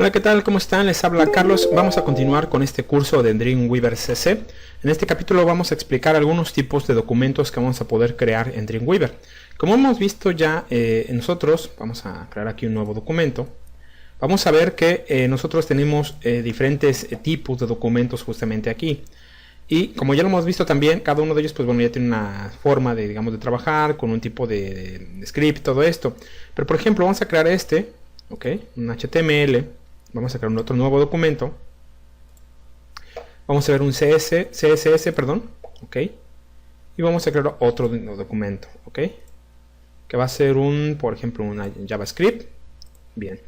Hola, ¿qué tal? ¿Cómo están? Les habla Carlos. Vamos a continuar con este curso de Dreamweaver CC. En este capítulo vamos a explicar algunos tipos de documentos que vamos a poder crear en Dreamweaver. Como hemos visto ya nosotros, vamos a crear aquí un nuevo documento. Vamos a ver que nosotros tenemos diferentes tipos de documentos justamente aquí. Y como ya lo hemos visto también, cada uno de ellos pues bueno, ya tiene una forma de, digamos, de trabajar con un tipo de script, todo esto. Pero por ejemplo vamos a crear este, ¿ok? Un HTML. Vamos a crear un otro nuevo documento. Vamos a ver un CSS, perdón, ¿ok? Y vamos a crear otro documento, ¿ok? Que va a ser por ejemplo, una JavaScript. Bien.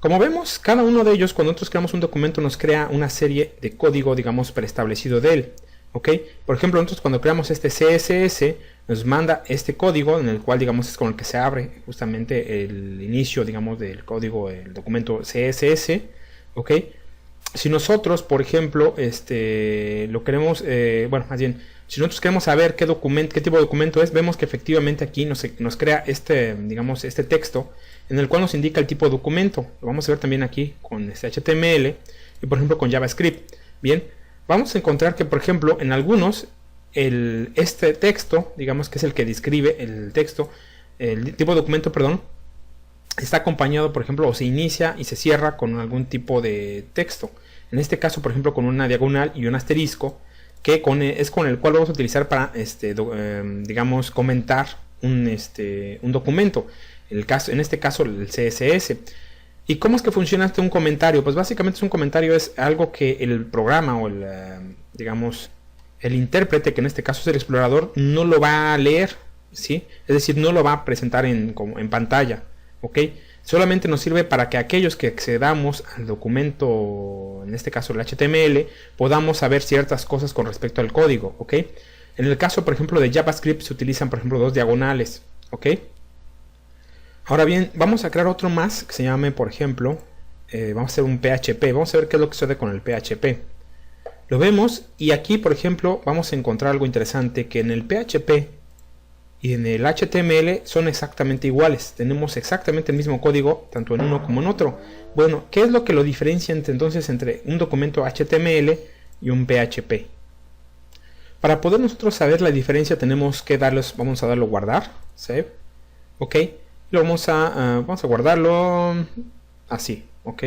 Como vemos, cada uno de ellos, cuando nosotros creamos un documento, nos crea una serie de código, digamos, preestablecido de él, ¿ok? Por ejemplo, nosotros cuando creamos este CSS, nos manda este código en el cual, digamos, es con el que se abre justamente el inicio, digamos, del código, el documento CSS, ¿ok? Si nosotros, por ejemplo, lo queremos, bueno, más bien, si nosotros queremos saber qué tipo de documento es, vemos que efectivamente aquí nos crea digamos, este texto en el cual nos indica el tipo de documento. Lo vamos a ver también aquí con este HTML y, por ejemplo, con JavaScript. Bien, vamos a encontrar que, por ejemplo, en algunos este texto, digamos que es el que describe el texto, el tipo de documento, perdón, está acompañado, por ejemplo, o se inicia y se cierra con algún tipo de texto. En este caso, por ejemplo, con una diagonal y un asterisco, que es con el cual vamos a utilizar para, digamos, comentar un documento. En este caso, el CSS. ¿Y cómo es que funciona un comentario? Pues básicamente un comentario es algo que el programa o digamos, el intérprete, que en este caso es el explorador, no lo va a leer, ¿sí? Es decir, no lo va a presentar en pantalla, ¿ok? Solamente nos sirve para que aquellos que accedamos al documento, en este caso el HTML, podamos saber ciertas cosas con respecto al código, ¿ok? En el caso, por ejemplo, de JavaScript se utilizan, por ejemplo, dos diagonales, ¿ok? Ahora bien, vamos a crear otro más que se llame, por ejemplo, vamos a hacer un PHP. Vamos a ver qué es lo que sucede con el PHP. Lo vemos y aquí, por ejemplo, vamos a encontrar algo interesante, que en el PHP y en el HTML son exactamente iguales. Tenemos exactamente el mismo código, tanto en uno como en otro. Bueno, ¿qué es lo que lo diferencia entonces entre un documento HTML y un PHP? Para poder nosotros saber la diferencia tenemos que vamos a darlo guardar, save, ok. Vamos a guardarlo así, ok.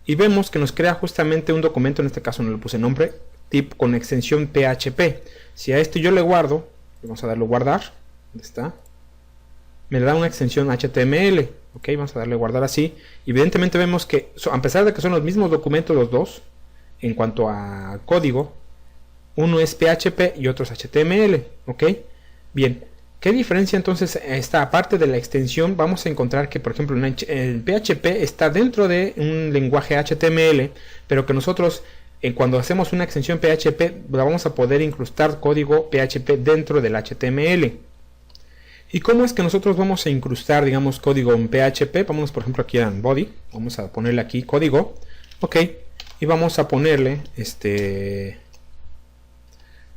Y vemos que nos crea justamente un documento, en este caso no le puse nombre, tip con extensión PHP. Si a esto yo le guardo, vamos a darle guardar, ¿dónde está? Me le da una extensión HTML, ok, vamos a darle guardar así. Evidentemente vemos que, a pesar de que son los mismos documentos los dos, en cuanto a código, uno es PHP y otro es HTML, ok. Bien, ¿qué diferencia entonces está? Aparte de la extensión, vamos a encontrar que, por ejemplo, el PHP está dentro de un lenguaje HTML, pero que nosotros, cuando hacemos una extensión PHP, la vamos a poder incrustar código PHP dentro del HTML. ¿Y cómo es que nosotros vamos a incrustar, digamos, código en PHP? Vámonos, por ejemplo, aquí en body, vamos a ponerle aquí código, ok, y vamos a ponerle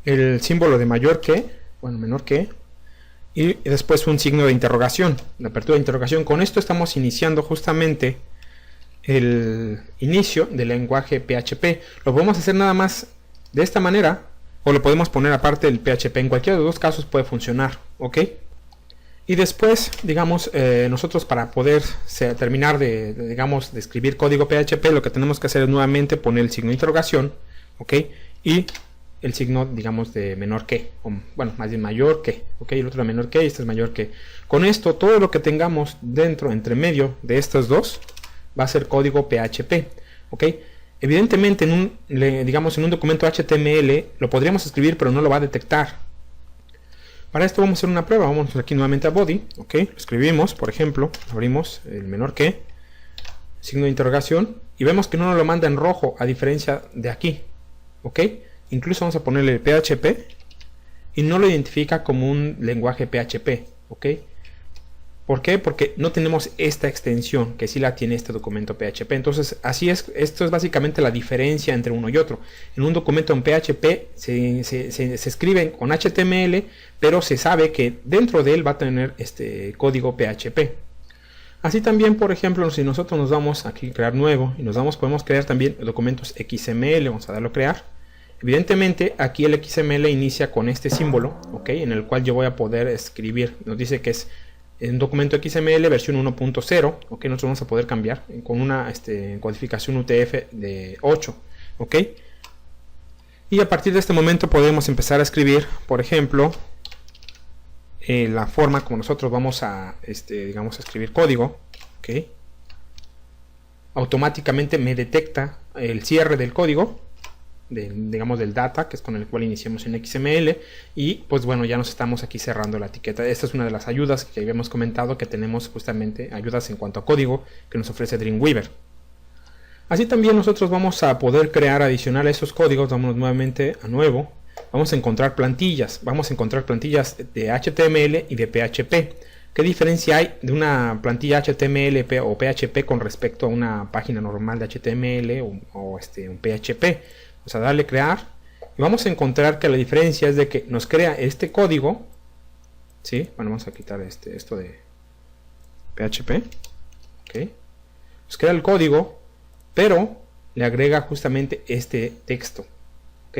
el símbolo de mayor que, bueno, menor que, y después un signo de interrogación, la apertura de interrogación. Con esto estamos iniciando justamente el inicio del lenguaje PHP. Lo podemos hacer nada más de esta manera, o lo podemos poner aparte del PHP. En cualquiera de los dos casos puede funcionar, ok. Y después, digamos, nosotros para poder terminar digamos, de escribir código PHP, lo que tenemos que hacer es nuevamente poner el signo de interrogación, ok, y el signo, digamos, de menor que, o, bueno, más bien mayor que, ok, el otro es menor que y este es mayor que. Con esto, todo lo que tengamos dentro, entre medio de estos dos, va a ser código PHP, ok. Evidentemente, digamos, en un documento HTML lo podríamos escribir, pero no lo va a detectar. Para esto vamos a hacer una prueba. Vamos aquí nuevamente a body, ok, lo escribimos, por ejemplo, abrimos el menor que, signo de interrogación, y vemos que no nos lo manda en rojo, a diferencia de aquí, ok. Incluso vamos a ponerle PHP y no lo identifica como un lenguaje PHP, ¿ok? ¿Por qué? Porque no tenemos esta extensión que sí la tiene este documento PHP. Entonces, así es. Esto es básicamente la diferencia entre uno y otro. En un documento en PHP se escribe con HTML, pero se sabe que dentro de él va a tener este código PHP. Así también, por ejemplo, si nosotros nos damos aquí crear nuevo y podemos crear también documentos XML. Vamos a darlo a crear. Evidentemente aquí el XML inicia con este símbolo, ¿ok? En el cual yo voy a poder escribir. Nos dice que es un documento XML versión 1.0, ¿ok? Nosotros vamos a poder cambiar con una codificación UTF de 8, ¿ok? Y a partir de este momento podemos empezar a escribir, por ejemplo, la forma como nosotros vamos a, digamos, a escribir código, ¿ok? Automáticamente me detecta el cierre del código, digamos del data, que es con el cual iniciamos en XML, y pues bueno, ya nos estamos aquí cerrando la etiqueta. Esta es una de las ayudas que habíamos comentado, que tenemos justamente ayudas en cuanto a código que nos ofrece Dreamweaver. Así también nosotros vamos a poder crear adicional a esos códigos. Vamos nuevamente a nuevo, vamos a encontrar plantillas, de HTML y de PHP. ¿Qué diferencia hay de una plantilla HTML o PHP con respecto a una página normal de HTML o un PHP? Vamos a darle crear y vamos a encontrar que la diferencia es de que nos crea este código, ¿sí? Bueno, vamos a quitar esto de PHP, ¿ok? Nos crea el código, pero le agrega justamente este texto, ¿ok?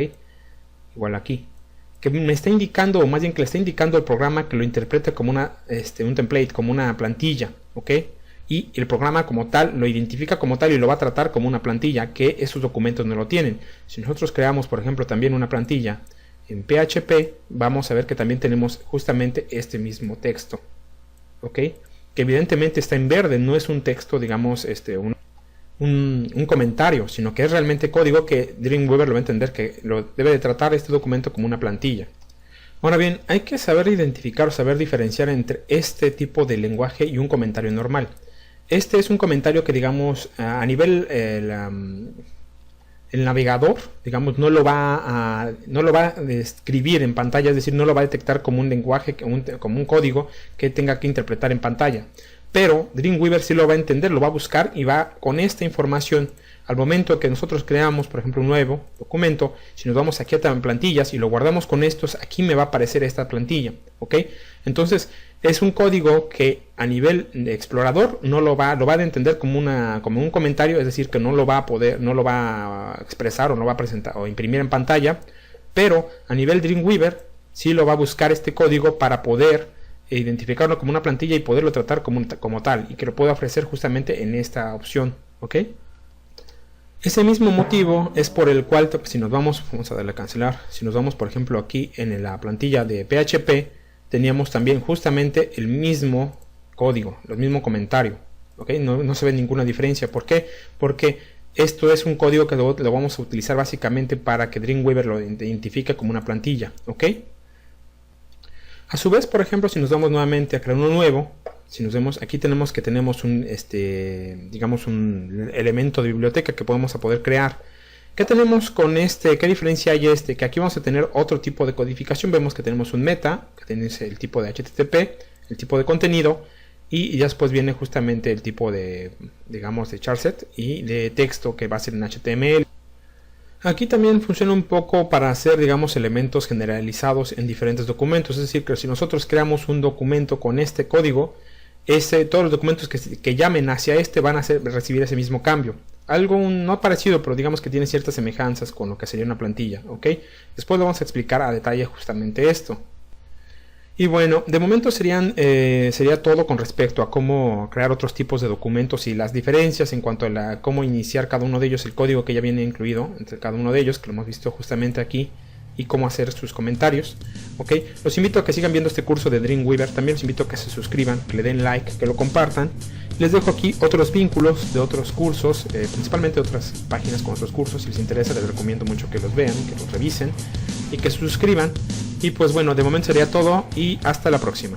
Igual aquí, que me está indicando, o más bien que le está indicando al programa que lo interprete como un template, como una plantilla, ¿ok? Y el programa como tal lo identifica como tal y lo va a tratar como una plantilla, que esos documentos no lo tienen. Si nosotros creamos, por ejemplo, también una plantilla en PHP, vamos a ver que también tenemos justamente este mismo texto, ¿ok? Que evidentemente está en verde, no es un texto, digamos, un comentario, sino que es realmente código que Dreamweaver lo va a entender, que lo debe de tratar este documento como una plantilla. Ahora bien, hay que saber identificar o saber diferenciar entre este tipo de lenguaje y un comentario normal. Este es un comentario que, digamos, a nivel el navegador, digamos, no lo va a escribir en pantalla, es decir, no lo va a detectar como un lenguaje, como un código que tenga que interpretar en pantalla. Pero Dreamweaver sí lo va a entender, lo va a buscar y va con esta información. Al momento que nosotros creamos, por ejemplo, un nuevo documento, si nos vamos aquí a plantillas y lo guardamos con estos, aquí me va a aparecer esta plantilla, ¿ok? Entonces, es un código que a nivel de explorador no lo va a entender como un comentario, es decir, que no lo va a expresar o no va a presentar o imprimir en pantalla, pero a nivel Dreamweaver sí lo va a buscar este código para poder identificarlo como una plantilla y poderlo tratar como tal, y que lo pueda ofrecer justamente en esta opción, ¿ok? Ese mismo motivo es por el cual, si nos vamos a darle a cancelar, si nos vamos por ejemplo aquí en la plantilla de PHP, teníamos también justamente el mismo código, el mismo comentario, ¿ok? No se ve ninguna diferencia. ¿Por qué? Porque esto es un código que lo vamos a utilizar básicamente para que Dreamweaver lo identifique como una plantilla, ¿ok? A su vez, por ejemplo, si nos vamos nuevamente a crear uno nuevo, si nos vemos, aquí tenemos un digamos un elemento de biblioteca que podemos poder crear. ¿Qué tenemos con qué diferencia hay que aquí vamos a tener otro tipo de codificación? Vemos que tenemos un meta, que tiene el tipo de HTTP, el tipo de contenido, y ya después viene justamente el tipo de, digamos, de charset y de texto, que va a ser en HTML. Aquí también funciona un poco para hacer, digamos, elementos generalizados en diferentes documentos. Es decir, que si nosotros creamos un documento con este código, todos los documentos que llamen hacia van a recibir ese mismo cambio. Algo no parecido, pero digamos que tiene ciertas semejanzas con lo que sería una plantilla, ¿ok? Después lo vamos a explicar a detalle justamente esto. Y bueno, de momento sería todo con respecto a cómo crear otros tipos de documentos y las diferencias en cuanto a cómo iniciar cada uno de ellos, el código que ya viene incluido entre cada uno de ellos, que lo hemos visto justamente aquí, y cómo hacer sus comentarios, ¿ok? Los invito a que sigan viendo este curso de Dreamweaver, también los invito a que se suscriban, que le den like, que lo compartan. Les dejo aquí otros vínculos de otros cursos, principalmente otras páginas con otros cursos. Si les interesa, les recomiendo mucho que los vean, que los revisen y que se suscriban. Y pues bueno, de momento sería todo y hasta la próxima.